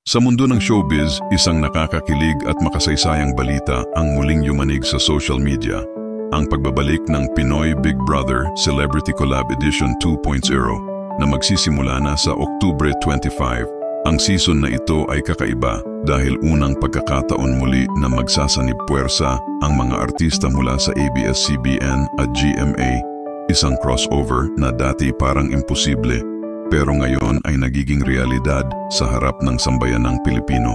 Sa mundo ng showbiz, isang nakakakilig at makasaysayang balita ang muling yumanig sa social media. Ang pagbabalik ng Pinoy Big Brother Celebrity Collab Edition 2.0 na magsisimula na sa Oktubre 25. Ang season na ito ay kakaiba dahil unang pagkakataon muli na magsasanib puwersa ang mga artista mula sa ABS-CBN at GMA, isang crossover na dati parang imposible. Pero ngayon ay nagiging realidad sa harap ng sambayanang Pilipino.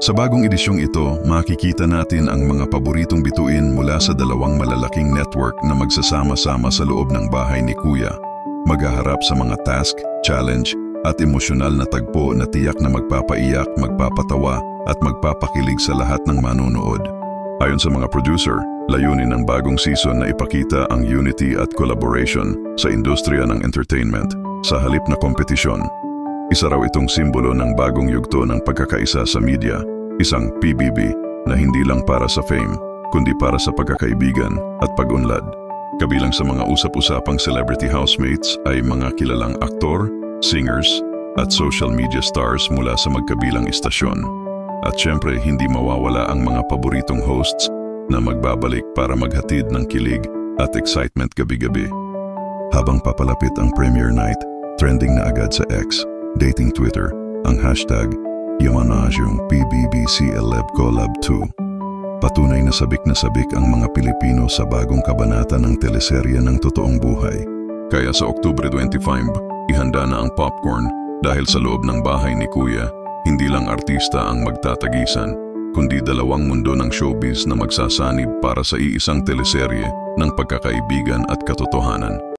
Sa bagong edisyong ito, makikita natin ang mga paboritong bituin mula sa dalawang malalaking network na magsasama-sama sa loob ng bahay ni Kuya. Maghaharap sa mga task, challenge at emosyonal na tagpo na tiyak na magpapaiyak, magpapatawa at magpapakilig sa lahat ng manonood. Ayon sa mga producer, layunin ng bagong season na ipakita ang unity at collaboration sa industriya ng entertainment sa halip na kompetisyon. Isa raw itong simbolo ng bagong yugto ng pagkakaisa sa media, isang PBB na hindi lang para sa fame, kundi para sa pagkakaibigan at pag-unlad. Kabilang sa mga usap-usapang celebrity housemates ay mga kilalang aktor, singers at social media stars mula sa magkabilang istasyon. At syempre hindi mawawala ang mga paboritong hosts na magbabalik para maghatid ng kilig at excitement gabi-gabi. Habang papalapit ang premiere night, trending na agad sa X, dating Twitter, ang hashtag Yamanasyong PBB Celeb Collab 2. Patunay na sabik ang mga Pilipino sa bagong kabanata ng teleserye ng totoong buhay. Kaya sa Oktubre 25, ihanda na ang popcorn dahil sa loob ng bahay ni Kuya, hindi lang artista ang magtatagisan, kundi dalawang mundo ng showbiz na magsasanib para sa iisang teleserye ng pagkakaibigan at katotohanan.